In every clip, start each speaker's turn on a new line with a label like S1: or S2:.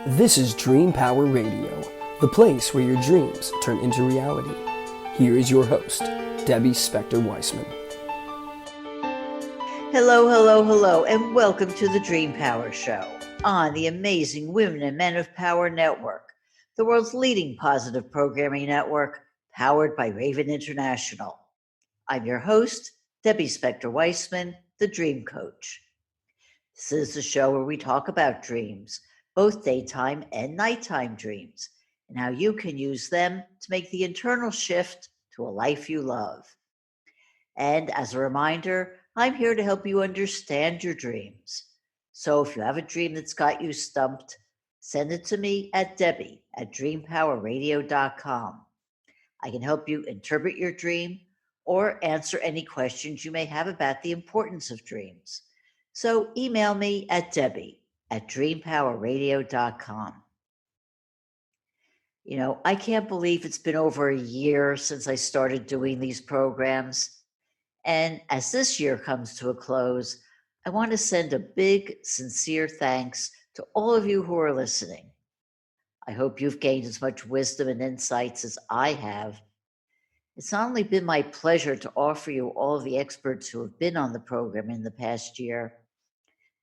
S1: This is Dream Power Radio, the place where your dreams turn into reality. Here is your host, Debbie Spector-Weissman.
S2: Hello, hello, hello, and welcome to the Dream Power Show on the amazing Women and Men of Power Network, the world's leading positive programming network powered by Raven International. I'm your host, Debbie Spector-Weissman, the Dream Coach. This is the show where we talk about dreams, both daytime and nighttime dreams, and how you can use them to make the internal shift to a life you love. And as a reminder, I'm here to help you understand your dreams. So if you have a dream that's got you stumped, send it to me at debbie@dreampowerradio.com. I can help you interpret your dream or answer any questions you may have about the importance of dreams. So email me at debbie@dreampowerradio.com. You know, I can't believe it's been over a year since I started doing these programs. And as this year comes to a close, I want to send a big, sincere thanks to all of you who are listening. I hope you've gained as much wisdom and insights as I have. It's not only been my pleasure to offer you all of the experts who have been on the program in the past year,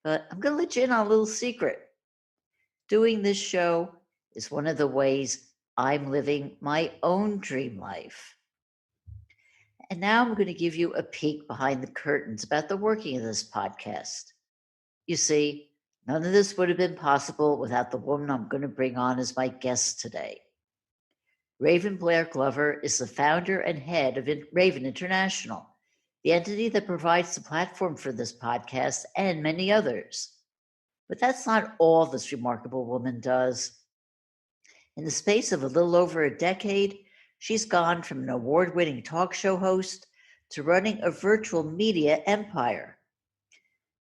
S2: but I'm going to let you in on a little secret. Doing this show is one of the ways I'm living my own dream life. And now I'm going to give you a peek behind the curtains about the working of this podcast. You see, none of this would have been possible without the woman I'm going to bring on as my guest today. Raven Blair Glover is the founder and head of Raven International, the entity that provides the platform for this podcast and many others. But that's not all this remarkable woman does. In the space of a little over a decade, she's gone from an award-winning talk show host to running a virtual media empire.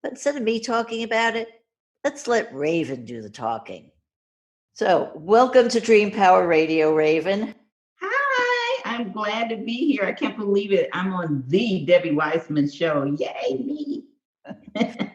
S2: But instead of me talking about it, let's let Raven do the talking. So, welcome to Dream Power Radio, Raven.
S3: Hi, I'm glad to be here. I can't believe it. I'm on the Debbie Weissman show. Yay, me.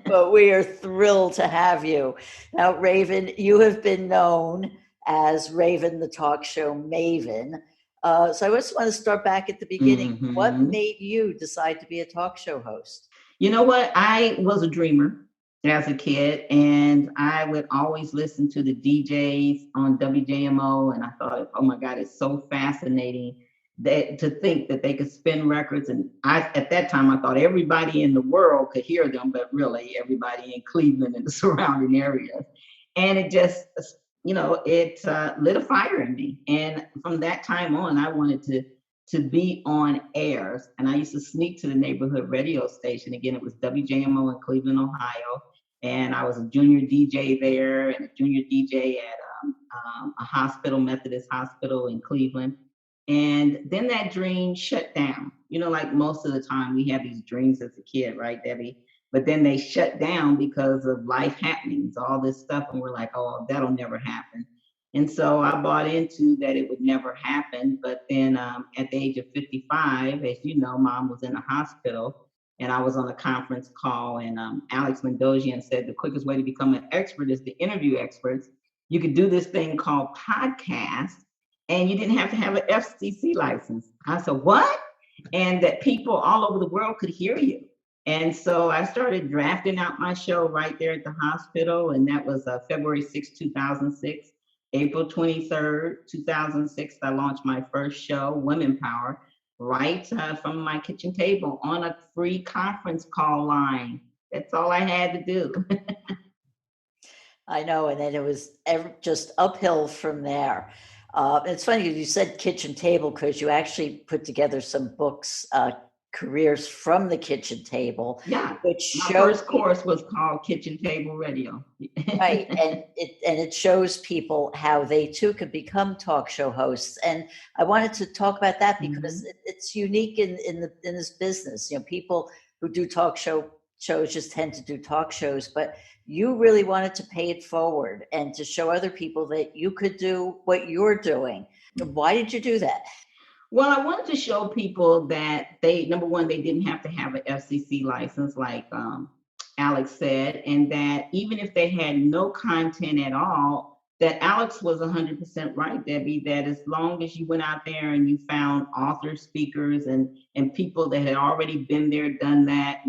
S2: But we are thrilled to have you. Now, Raven, you have been known as Raven, the talk show maven. So I just want to start back at the beginning.
S3: Mm-hmm.
S2: What made you decide to be a talk show host?
S3: You know what? I was a dreamer as a kid, and I would always listen to the DJs on WJMO, and I thought, oh my God, it's so fascinating that to think that they could spin records. And at that time, I thought everybody in the world could hear them, but really everybody in Cleveland and the surrounding areas. And it just, it lit a fire in me. And from that time on, I wanted to be on airs. And I used to sneak to the neighborhood radio station. Again, it was WJMO in Cleveland, Ohio. And I was a junior DJ there and a junior DJ at a hospital, Methodist hospital in Cleveland. And then that dream shut down. You know, like most of the time we have these dreams as a kid, right, Debbie? But then they shut down because of life happenings, all this stuff. And we're like, oh, that'll never happen. And so I bought into that it would never happen. But then at the age of 55, as you know, Mom was in the hospital and I was on a conference call, and Alex Mendozian said the quickest way to become an expert is to interview experts. You could do this thing called podcast, and you didn't have to have an FCC license. I said, what? And that people all over the world could hear you. And so I started drafting out my show right there at the hospital. And that was February 6, 2006. April 23rd, 2006, I launched my first show, Women Power, right from my kitchen table on a free conference call line. That's all I had to do.
S2: I know, and then it was just uphill from there. It's funny you said kitchen table because you actually put together some books, careers from the kitchen table.
S3: Yeah,
S2: which
S3: my first course was called Kitchen Table Radio.
S2: Right, and it shows people how they too could become talk show hosts. And I wanted to talk about that because it's unique in this business. You know, people who do talk shows just tend to do talk shows, but you really wanted to pay it forward and to show other people that you could do what you're doing. Why did you do that?
S3: Well, I wanted to show people that number one, they didn't have to have an FCC license like Alex said, and that even if they had no content at all, that Alex was 100% right, Debbie, that as long as you went out there and you found authors, speakers, and people that had already been there, done that,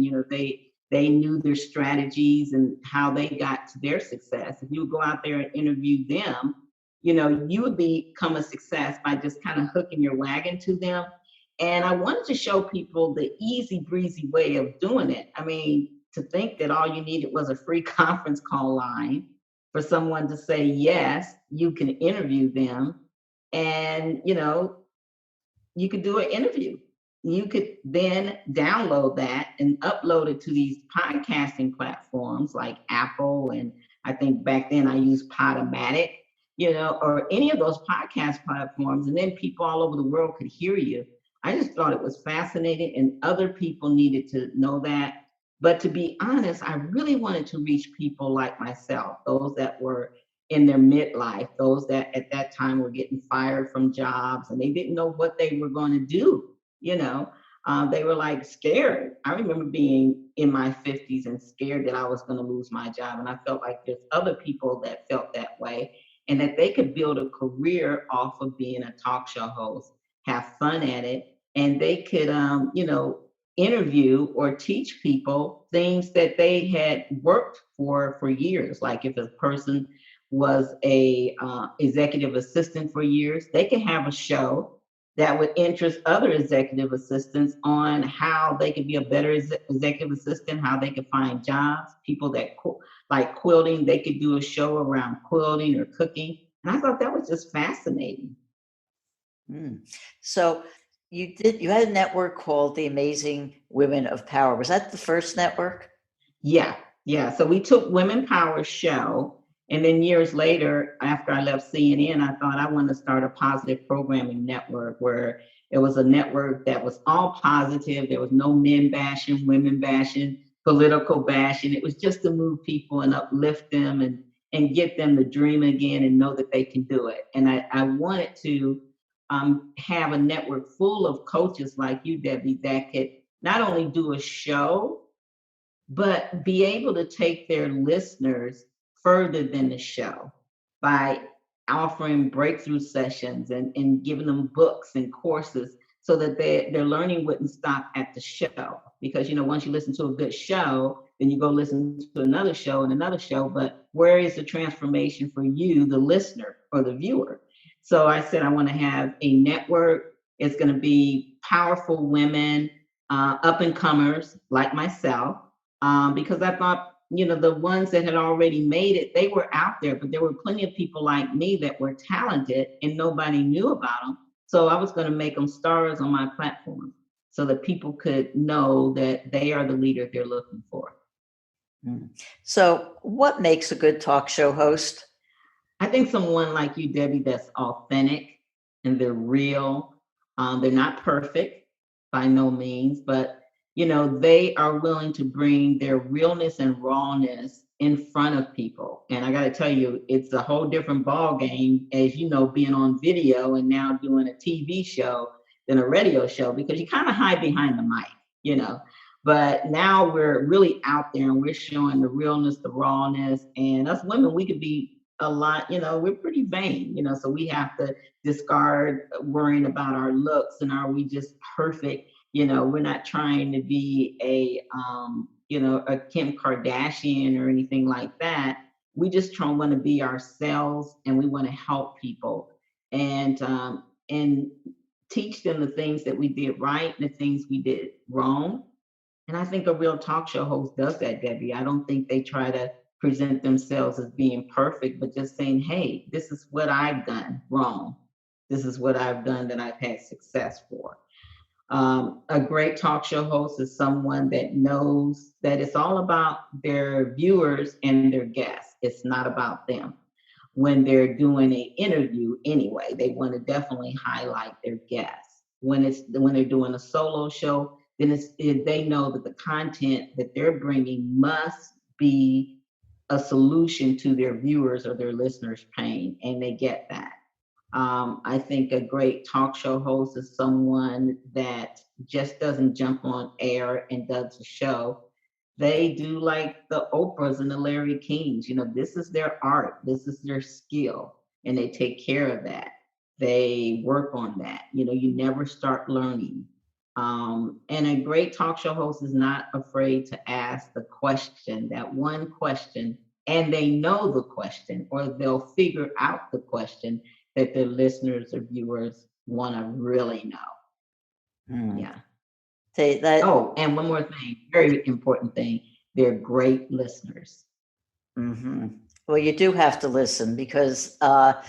S3: they knew their strategies and how they got to their success. If you would go out there and interview them, you would become a success by just kind of hooking your wagon to them. And I wanted to show people the easy breezy way of doing it. I mean, to think that all you needed was a free conference call line for someone to say, yes, you can interview them. And, you could do an interview. You could then download that and upload it to these podcasting platforms like Apple. And I think back then I used Podomatic, or any of those podcast platforms. And then people all over the world could hear you. I just thought it was fascinating, and other people needed to know that. But to be honest, I really wanted to reach people like myself, those that were in their midlife, those that at that time were getting fired from jobs and they didn't know what they were going to do. They were like scared. I remember being in my 50s and scared that I was going to lose my job. And I felt like there's other people that felt that way, and that they could build a career off of being a talk show host, have fun at it, and they could, interview or teach people things that they had worked for years. Like if a person was a executive assistant for years, they could have a show that would interest other executive assistants on how they could be a better executive assistant, how they could find jobs. People that like quilting, they could do a show around quilting or cooking. And I thought that was just fascinating.
S2: So you had a network called the Amazing Women of Power. Was that the first network?
S3: Yeah. So we took Women Power show, and then years later, after I left CNN, I thought I wanted to start a positive programming network where it was a network that was all positive. There was no men bashing, women bashing, political bashing. It was just to move people and uplift them and get them to dream again and know that they can do it. And I wanted to have a network full of coaches like you, Debbie, that could not only do a show, but be able to take their listeners further than the show by offering breakthrough sessions and giving them books and courses so that their learning wouldn't stop at the show. Because, once you listen to a good show, then you go listen to another show and another show. But where is the transformation for you, the listener or the viewer? So I said, I want to have a network. It's going to be powerful women, up and comers like myself, because I thought, the ones that had already made it, they were out there, but there were plenty of people like me that were talented and nobody knew about them. So I was going to make them stars on my platform so that people could know that they are the leader they're looking for.
S2: So what makes a good talk show host?
S3: I think someone like you, Debbie, that's authentic and they're real. They're not perfect by no means, but they are willing to bring their realness and rawness in front of people. And I got to tell you, it's a whole different ball game, as being on video and now doing a TV show than a radio show, because you kind of hide behind the mic, But now we're really out there and we're showing the realness, the rawness. And us women, we could be a lot, we're pretty vain, so we have to discard worrying about our looks and are we just perfect. We're not trying to be a Kim Kardashian or anything like that. We just want to be ourselves, and we want to help people and teach them the things that we did right and the things we did wrong. And I think a real talk show host does that, Debbie. I don't think they try to present themselves as being perfect, but just saying, hey, this is what I've done wrong. This is what I've done that I've had success for. A great talk show host is someone that knows that it's all about their viewers and their guests. It's not about them. When they're doing an interview anyway, they want to definitely highlight their guests. When they're doing a solo show, then they know that the content that they're bringing must be a solution to their viewers or their listeners' pain, and they get that. I think a great talk show host is someone that just doesn't jump on air and does a show. They do like the Oprahs and the Larry Kings. This is their art, this is their skill, and they take care of that. They work on that. You never start learning. And a great talk show host is not afraid to ask the question, that one question, and they know the question, or they'll figure out the question that their listeners or viewers want to really know. Yeah. Oh, and one more thing, very important thing. They're great listeners.
S2: Well, you do have to listen because talking,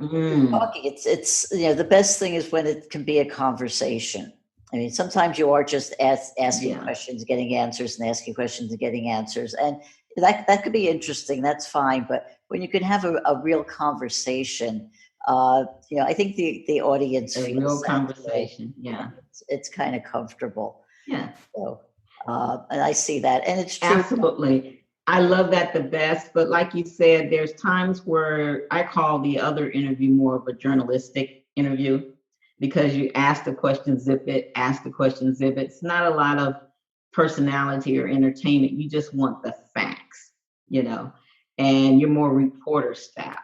S2: it's the best thing is when it can be a conversation. I mean, sometimes you are just asking questions, getting answers, and asking questions and getting answers, and that could be interesting. That's fine, but when you can have a real conversation, I think the audience
S3: feels a real conversation. Yeah,
S2: it's kind of comfortable.
S3: Yeah.
S2: So, and I see that, and it's true.
S3: Absolutely. I love that the best, but like you said, there's times where I call the other interview more of a journalistic interview, because you ask the question, zip it, ask the question, zip it. It's not a lot of personality or entertainment. You just want the facts, and you're more reporter style.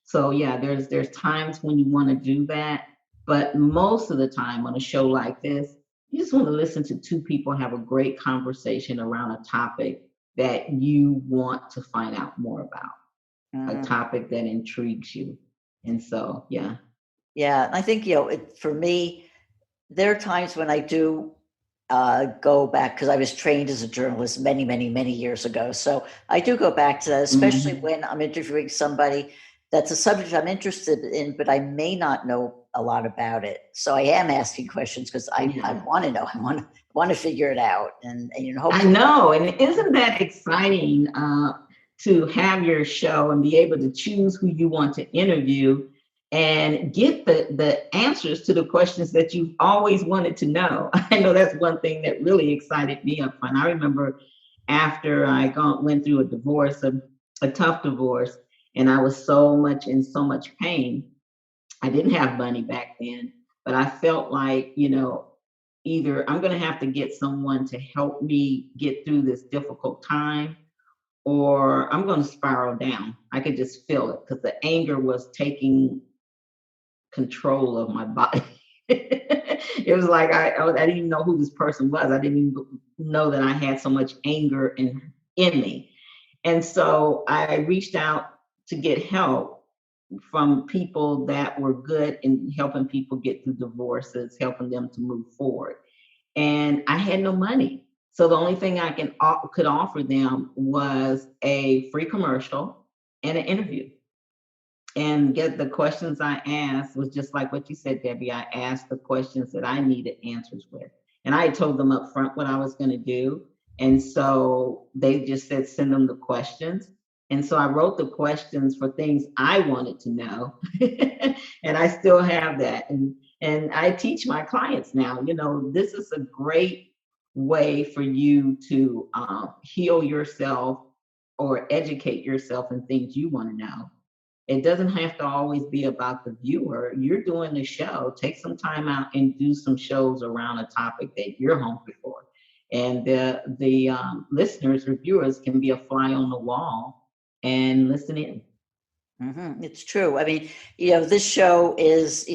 S3: So yeah, there's times when you want to do that, but most of the time on a show like this, you just want to listen to two people have a great conversation around a topic that you want to find out more about, a topic that intrigues you. And so, yeah.
S2: Yeah, I think, for me, there are times when I do go back, because I was trained as a journalist many, many, many years ago. So I do go back to that, especially when I'm interviewing somebody that's a subject I'm interested in, but I may not know a lot about it. So I am asking questions because I want to know. I want to figure it out. And
S3: I know. And isn't that exciting to have your show and be able to choose who you want to interview and get the answers to the questions that you've always wanted to know? I know that's one thing that really excited me up front. I remember after I went through a divorce, a tough divorce, and I was in so much pain. I didn't have money back then, but I felt like, either I'm going to have to get someone to help me get through this difficult time, or I'm going to spiral down. I could just feel it because the anger was taking control of my body. It was like I didn't even know who this person was. I didn't even know that I had so much anger in me. And so I reached out to get help from people that were good in helping people get through divorces, helping them to move forward. And I had no money. So the only thing I could offer them was a free commercial and an interview. And get the questions I asked was just like what you said, Debbie. I asked the questions that I needed answers with. And I told them up front what I was going to do. And so they just said, send them the questions. And so I wrote the questions for things I wanted to know. And I still have that. And I teach my clients now, this is a great way for you to heal yourself or educate yourself in things you want to know. It doesn't have to always be about the viewer. You're doing the show. Take some time out and do some shows around a topic that you're hungry for. And the listeners or viewers can be a fly on the wall and listen in.
S2: It's true. I mean, this show is,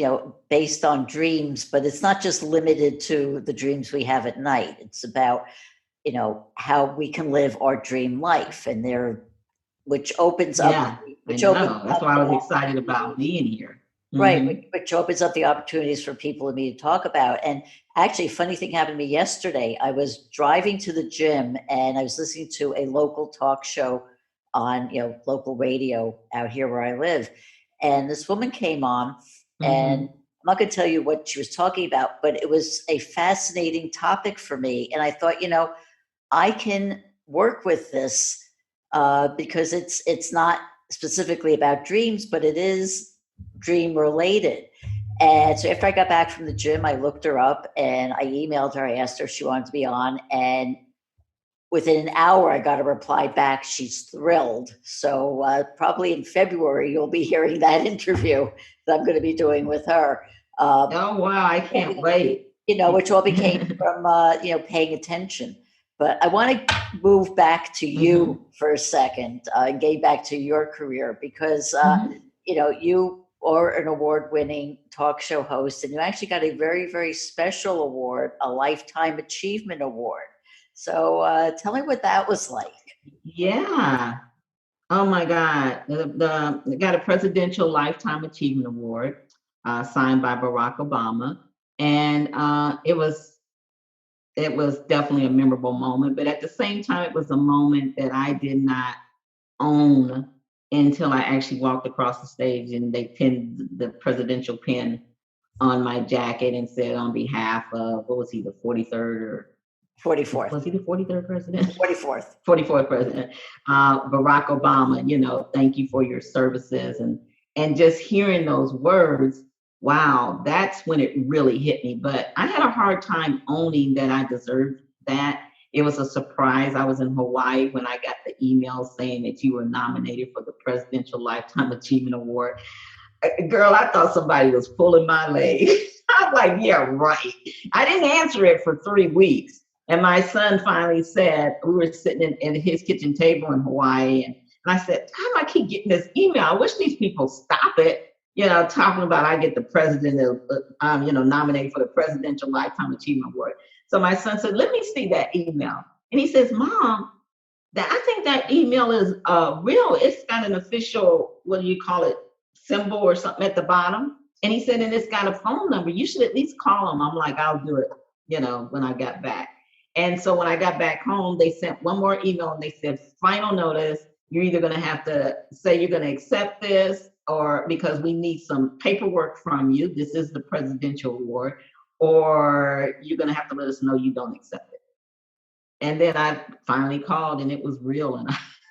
S2: based on dreams, but it's not just limited to the dreams we have at night. It's about, how we can live our dream life, and which opens up.
S3: That's why I was excited about being here.
S2: Right, which opens up the opportunities for people and me to talk about. And actually, a funny thing happened to me yesterday. I was driving to the gym and I was listening to a local talk show on, local radio out here where I live. And this woman came on, and I'm not going to tell you what she was talking about, but it was a fascinating topic for me. And I thought, I can work with this because it's not specifically about dreams, but it is dream related. And so after I got back from the gym, I looked her up and I emailed her. I asked her if she wanted to be on, and within an hour, I got a reply back. She's thrilled. So probably in February, you'll be hearing that interview that I'm going to be doing with her.
S3: Oh, wow. I can't wait.
S2: Which all became from, paying attention. But I want to move back to you for a second, get back to your career, because you are an award-winning talk show host, and you actually got a very, very special award, a Lifetime Achievement Award. So tell me what that was like.
S3: Yeah. Oh my God. The got a Presidential Lifetime Achievement Award signed by Barack Obama. And it was definitely a memorable moment. But at the same time, it was a moment that I did not own until I actually walked across the stage and they pinned the presidential pin on my jacket and said on behalf of, what was he, the 43rd or
S2: 44th.
S3: Was he the 43rd president?
S2: 44th.
S3: 44th president. Barack Obama, thank you for your services. And just hearing those words, wow, that's when it really hit me. But I had a hard time owning that I deserved that. It was a surprise. I was in Hawaii when I got the email saying that you were nominated for the Presidential Lifetime Achievement Award. Girl, I thought somebody was pulling my leg. I'm like, yeah, right. I didn't answer it for 3 weeks. And my son finally said, we were sitting at his kitchen table in Hawaii. And I said, how do I keep getting this email? I wish these people stop it. Talking about I get the president of, nominated for the Presidential Lifetime Achievement Award. So my son said, let me see that email. And he says, Mom, I think that email is real. It's got an official, what do you call it, symbol or something at the bottom. And he said, and it's got a phone number. You should at least call him. I'm like, I'll do it, when I got back. And so when I got back home, they sent one more email and they said, final notice, you're either going to have to say you're going to accept this, or because we need some paperwork from you, this is the presidential award, or you're going to have to let us know you don't accept it. And then I finally called and it was real. And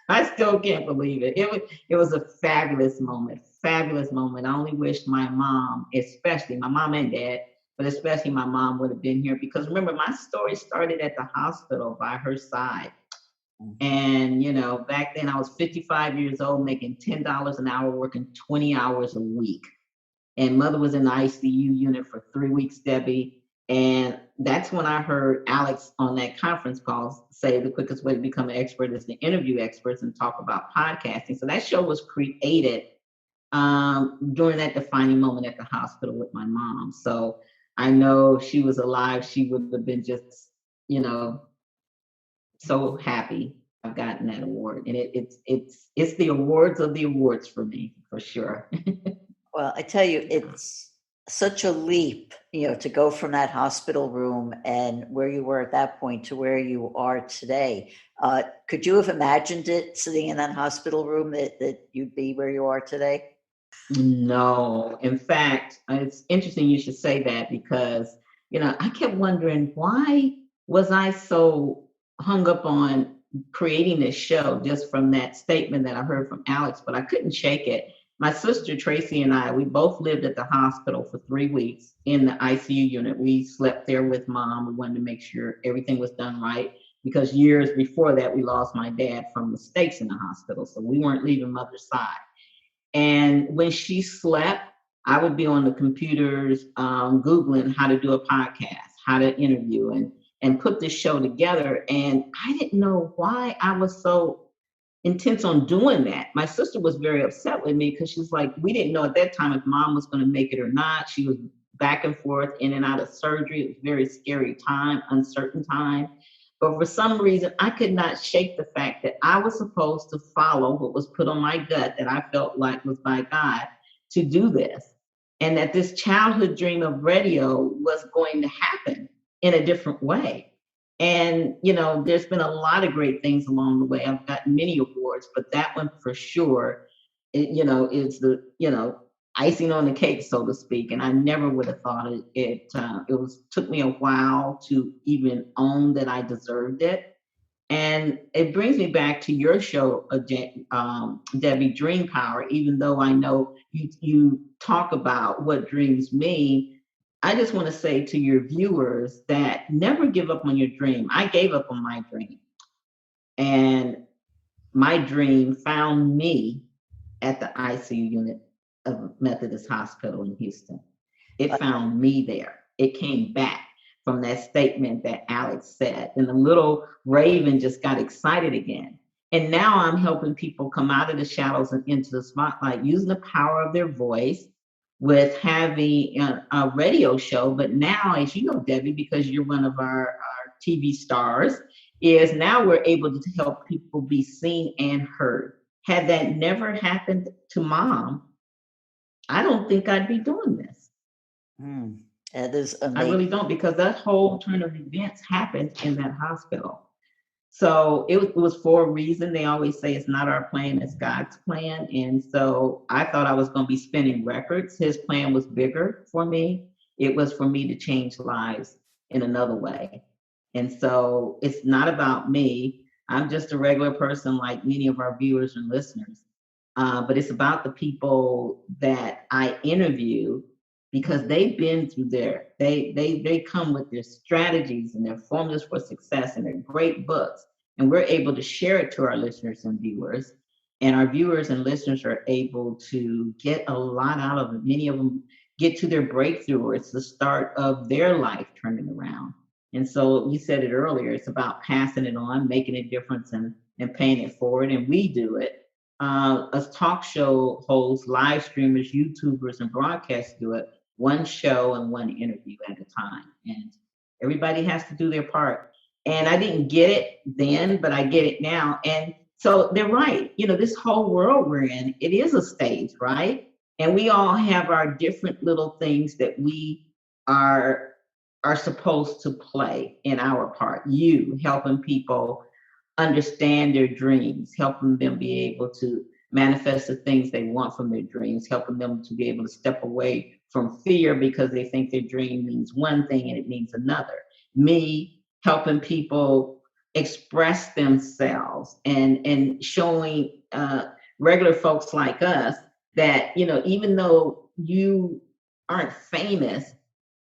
S3: I still can't believe it. It was a fabulous moment. I only wish my mom, especially my mom and dad, but especially my mom would have been here, because remember, my story started at the hospital by her side. And, back then I was 55 years old, making $10 an hour, working 20 hours a week. And mother was in the ICU unit for 3 weeks, Debbie. And that's when I heard Alex on that conference call say the quickest way to become an expert is to interview experts and talk about podcasting. So that show was created during that defining moment at the hospital with my mom. So I know she was alive, she would have been just, so happy I've gotten that award. And it's the awards of the awards for me, for sure.
S2: Well, I tell you, it's such a leap, to go from that hospital room and where you were at that point to where you are today. Could you have imagined it, sitting in that hospital room, that you'd be where you are today?
S3: No. In fact, it's interesting you should say that, because, I kept wondering, why was I so hung up on creating this show just from that statement that I heard from Alex, but I couldn't shake it. My sister Tracy and I, we both lived at the hospital for 3 weeks in the ICU unit. We slept there with Mom. We wanted to make sure everything was done right, because years before that, we lost my dad from mistakes in the hospital. So we weren't leaving Mother's side. And when she slept, I would be on the computers Googling how to do a podcast, how to interview and put this show together. And I didn't know why I was so intense on doing that. My sister was very upset with me, because she's like, we didn't know at that time if Mom was going to make it or not. She was back and forth, in and out of surgery. It was a very scary time, uncertain time. But for some reason, I could not shake the fact that I was supposed to follow what was put on my gut, that I felt like was by God, to do this. And that this childhood dream of radio was going to happen in a different way. And, there's been a lot of great things along the way. I've gotten many awards, but that one for sure, is the, icing on the cake, so to speak. And I never would have thought it took me a while to even own that I deserved it. And it brings me back to your show, Debbie, Dream Power. Even though I know you talk about what dreams mean, I just want to say to your viewers that never give up on your dream. I gave up on my dream, and my dream found me at the ICU unit of Methodist Hospital in Houston. It found me there. It came back. from that statement that Alex said. And the little Raven just got excited again. And now I'm helping people come out of the shadows and into the spotlight using the power of their voice with having a radio show. But now, as you know, Debbie, because you're one of our TV stars, is now we're able to help people be seen and heard. Had that never happened to Mom, I don't think I'd be doing this.
S2: That is amazing.
S3: I really don't, because that whole turn of events happened in that hospital. So it was for a reason. They always say it's not our plan, it's God's plan. And so I thought I was going to be spinning records. His plan was bigger for me. It was for me to change lives in another way. And so it's not about me. I'm just a regular person like many of our viewers and listeners. But it's about the people that I interview, because they've been through they come with their strategies and their formulas for success and their great books. And we're able to share it to our listeners and viewers. And our viewers and listeners are able to get a lot out of it. Many of them get to their breakthrough, or it's the start of their life turning around. And so we said it earlier, it's about passing it on, making a difference, and paying it forward. And we do it. As talk show hosts, live streamers, YouTubers, and broadcasters do it, one show and one interview at a time. And everybody has to do their part. And I didn't get it then, but I get it now. And so they're right. You know, this whole world we're in, it is a stage, right? And we all have our different little things that we are supposed to play in our part. You helping people understand their dreams, helping them be able to manifest the things they want from their dreams, helping them to be able to step away from fear because they think their dream means one thing and it means another. Me helping people express themselves and showing regular folks like us that, you know, even though you aren't famous,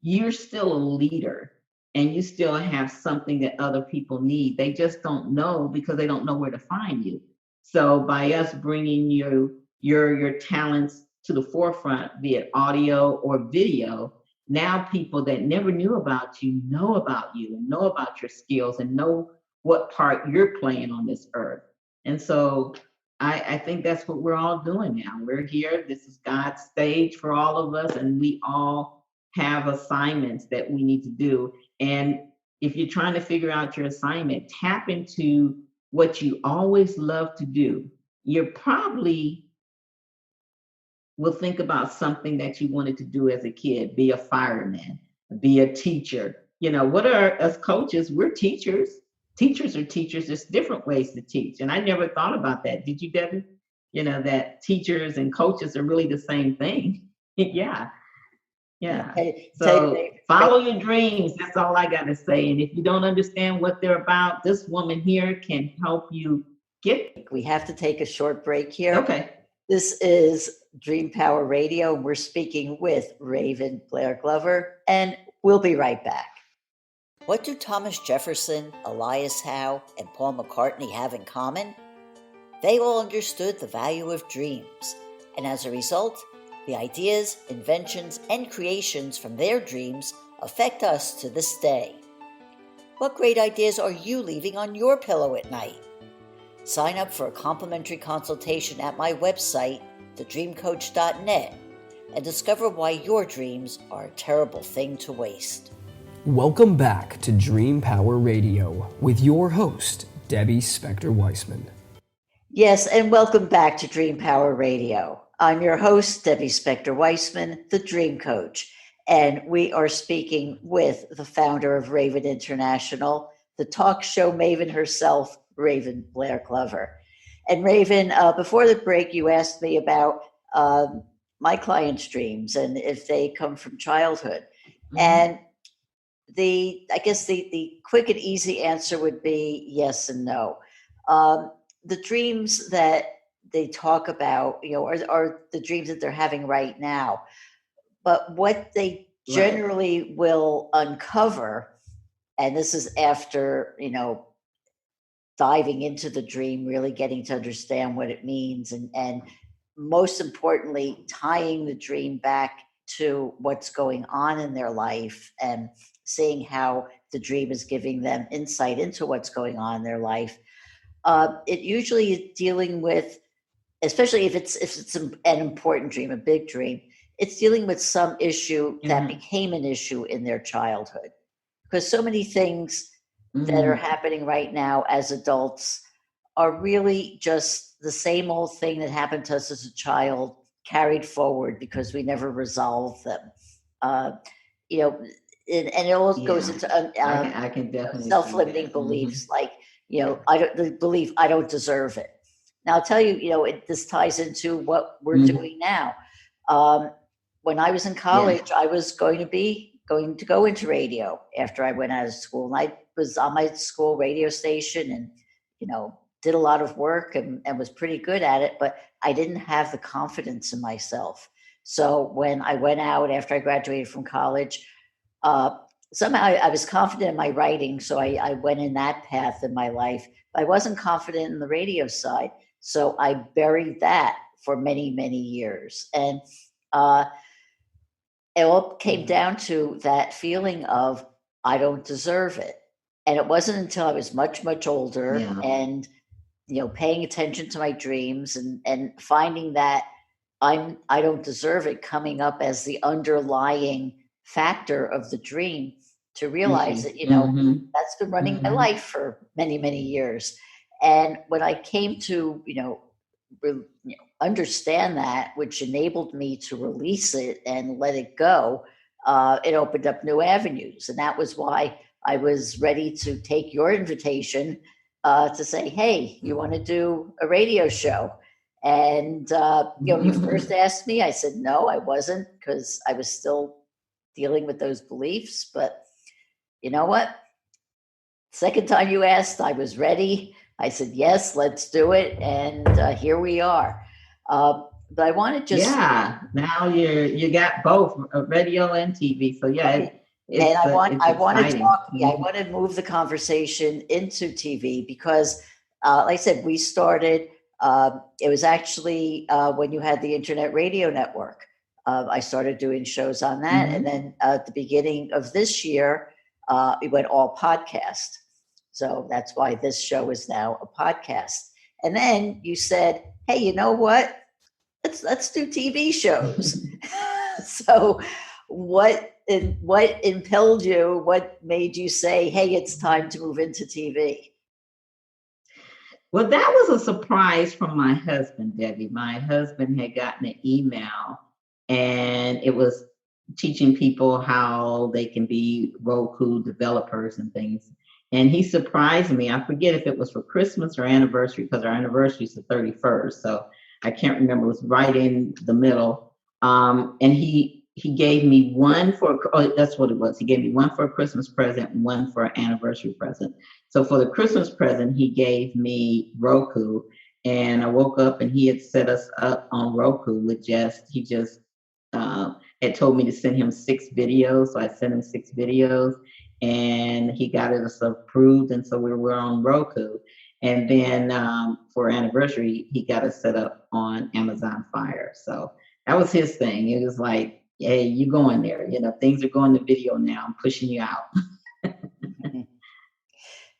S3: you're still a leader. And you still have something that other people need. They just don't know because they don't know where to find you. So by us bringing your talents to the forefront, be it audio or video, now people that never knew about you know about you and know about your skills and know what part you're playing on this earth. And so I think that's what we're all doing now. We're here. This is God's stage for all of us, and we all have assignments that we need to do. And if you're trying to figure out your assignment, tap into what you always love to do. You probably will think about something that you wanted to do as a kid, be a fireman, be a teacher. You know, what are us coaches? We're teachers. Teachers are teachers. There's different ways to teach. And I never thought about that. Did you, Debbie? You know, that teachers and coaches are really the same thing. Yeah. Yeah. So follow your dreams. That's all I got to say. And if you don't understand what they're about, this woman here can help you get.
S2: We have to take a short break here.
S3: Okay.
S2: This is Dream Power Radio. We're speaking with Raven Blair Glover, and we'll be right back. What do Thomas Jefferson, Elias Howe, and Paul McCartney have in common? They all understood the value of dreams, and as a result, the ideas, inventions, and creations from their dreams affect us to this day. What great ideas are you leaving on your pillow at night? Sign up for a complimentary consultation at my website, thedreamcoach.net, and discover why your dreams are a terrible thing to waste.
S1: Welcome back to Dream Power Radio with your host, Debbie Spector-Weissman.
S2: Yes, and welcome back to Dream Power Radio. I'm your host, Debbie Spector-Weissman, the Dream Coach, and we are speaking with the founder of Raven International, the talk show maven herself, Raven Blair Glover. And Raven, before the break, you asked me about my clients' dreams and if they come from childhood. Mm-hmm. And I guess the quick and easy answer would be yes and no. The dreams that they talk about, you know, are the dreams that they're having right now. But what they generally will uncover, and this is after, you know, diving into the dream, really getting to understand what it means, and most importantly, tying the dream back to what's going on in their life and seeing how the dream is giving them insight into what's going on in their life. It usually is dealing with, especially if it's an important dream, a big dream, it's dealing with some issue that became an issue in their childhood. Because so many things that are happening right now as adults are really just the same old thing that happened to us as a child carried forward because we never resolved them. You know, and it all goes into
S3: I can definitely
S2: self-limiting beliefs, like, the belief I don't deserve it. Now I'll tell you, this ties into what we're doing now. When I was in college, I was going to go into radio after I went out of school, and I was on my school radio station, and did a lot of work and was pretty good at it, but I didn't have the confidence in myself. So when I went out after I graduated from college, somehow I was confident in my writing, so I went in that path in my life. But I wasn't confident in the radio side, so I buried that for many, many years. And it all came down to that feeling of I don't deserve it. And it wasn't until I was much, much older and paying attention to my dreams and finding that I don't deserve it coming up as the underlying factor of the dream, to realize that that's been running my life for many, many years. And when I came to understand that, which enabled me to release it and let it go, it opened up new avenues. And that was why I was ready to take your invitation to say, hey, you want to do a radio show? And you first asked me, I said no, I wasn't, because I was still dealing with those beliefs. But you know what? Second time you asked, I was ready. I said yes, let's do it, and here we are. But I want to just
S3: now you got both radio and TV. So
S2: I want to talk. I want to move the conversation into TV because, like I said, we started. It was actually when you had the Internet Radio Network. I started doing shows on that, and then at the beginning of this year, we went all podcast. So that's why this show is now a podcast. And then you said, "Hey, you know what? Let's do TV shows." So, what impelled you? What made you say, "Hey, it's time to move into TV"?
S3: Well, that was a surprise from my husband, Debbie. My husband had gotten an email, and it was teaching people how they can be Roku developers and things. And he surprised me. I forget if it was for Christmas or anniversary, because our anniversary is the 31st. So I can't remember. It was right in the middle. And he gave me one that's what it was. He gave me one for a Christmas present and one for an anniversary present. So for the Christmas present, he gave me Roku. And I woke up and he had set us up on Roku he just had told me to send him 6 videos. So I sent him 6 videos. And he got us approved, and so we were on Roku. And then for anniversary, he got us set up on Amazon Fire. So that was his thing. It was like, hey, you going there? Things are going to video now. I'm pushing you out.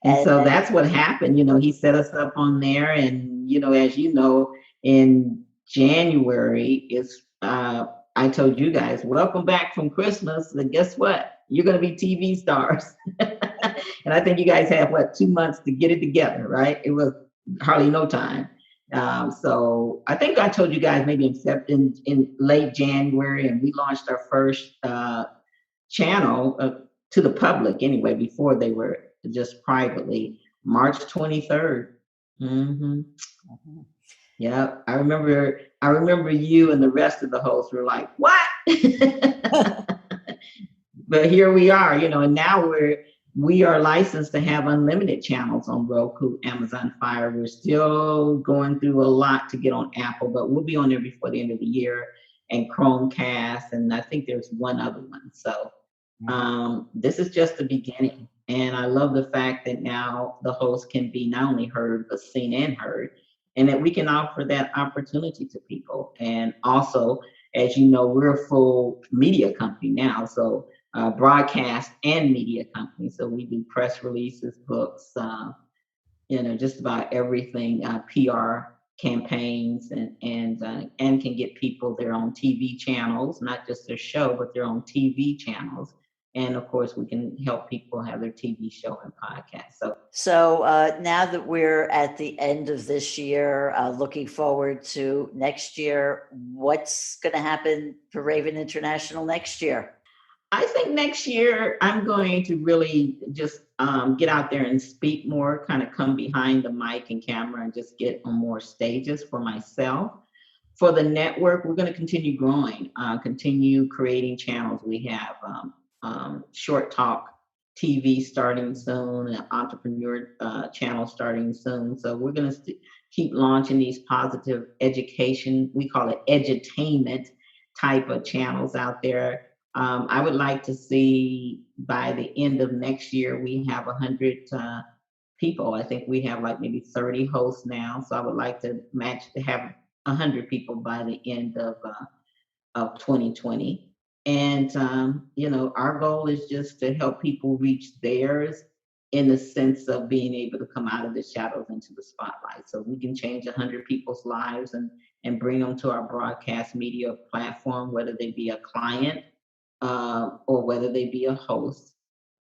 S3: And so that's what happened. He set us up on there, and as you know, in January I told you guys, welcome back from Christmas. And guess what? You're going to be TV stars. And I think you guys have 2 months to get it together, right? It was hardly no time. So I think I told you guys maybe in late January, and we launched our first channel to the public anyway, before they were just privately, March 23rd. Yeah, I remember you and the rest of the hosts were like, what? But here we are, and now we are licensed to have unlimited channels on Roku, Amazon Fire. We're still going through a lot to get on Apple, but we'll be on there before the end of the year, and Chromecast, and I think there's one other one. So this is just the beginning. And I love the fact that now the host can be not only heard, but seen and heard, and that we can offer that opportunity to people. And also, as you know, we're a full media company now. So broadcast and media company. So we do press releases, books, just about everything, PR campaigns, and can get people their own TV channels, not just their show, but their own TV channels. And of course, we can help people have their TV show and podcast.
S2: So now that we're at the end of this year, looking forward to next year, what's going to happen for Raven International next year?
S3: I think next year I'm going to really just get out there and speak more, kind of come behind the mic and camera and just get on more stages for myself. For the network, we're going to continue growing, continue creating channels. We have Short Talk TV starting soon, an entrepreneur channel starting soon. So we're going to keep launching these positive education, we call it edutainment type of channels out there. I would like to see by the end of next year, we have 100 people. I think we have like maybe 30 hosts now. So I would like to have 100 people by the end of 2020. And, our goal is just to help people reach theirs in the sense of being able to come out of the shadows into the spotlight. So we can change 100 people's lives and bring them to our broadcast media platform, whether they be a client or whether they be a host.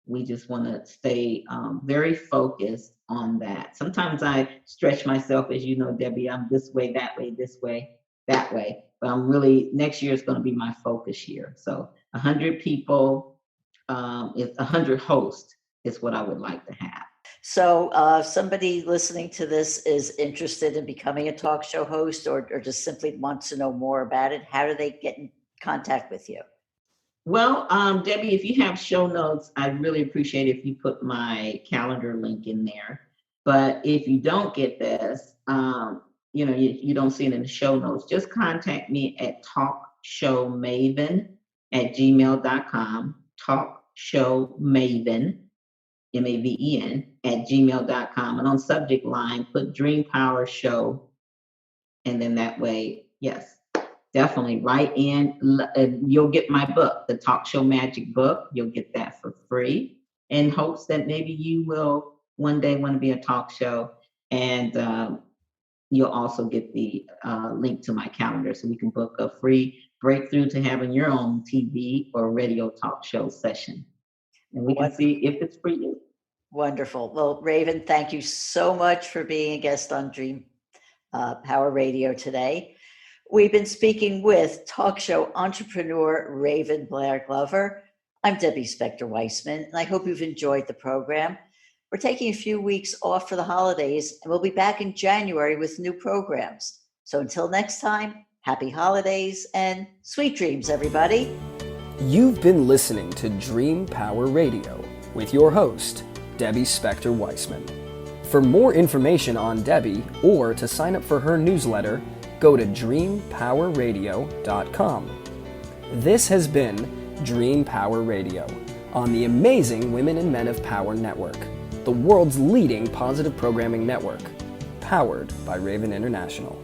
S3: We just want to stay very focused on that. Sometimes I stretch myself, as you know, Debbie, I'm this way, that way, this way, that way. But I'm really, next year is going to be my focus year. So 100 people, 100 hosts is what I would like to have.
S2: So if somebody listening to this is interested in becoming a talk show host or just simply wants to know more about it, how do they get in contact with you?
S3: Well, Debbie, if you have show notes, I'd really appreciate it if you put my calendar link in there. But if you don't get this, you don't see it in the show notes, just contact me at talkshowmaven@gmail.com, talkshowmaven, MAVEN, @gmail.com. And on subject line, put Dream Power Show. And then that way, yes, definitely write in. You'll get my book, the Talk Show Magic book. You'll get that for free in hopes that maybe you will one day want to be a talk show. And you'll also get the link to my calendar so we can book a free breakthrough to having your own TV or radio talk show session. And we can see if it's for you.
S2: Wonderful. Well, Raven, thank you so much for being a guest on Dream Power Radio today. We've been speaking with talk show entrepreneur Raven Blair Glover. I'm Debbie Spector-Weissman, and I hope you've enjoyed the program. We're taking a few weeks off for the holidays, and we'll be back in January with new programs. So until next time, happy holidays and sweet dreams, everybody.
S1: You've been listening to Dream Power Radio with your host, Debbie Spector-Weissman. For more information on Debbie or to sign up for her newsletter, go to dreampowerradio.com. This has been Dream Power Radio on the amazing Women and Men of Power Network, the world's leading positive programming network, powered by Raven International.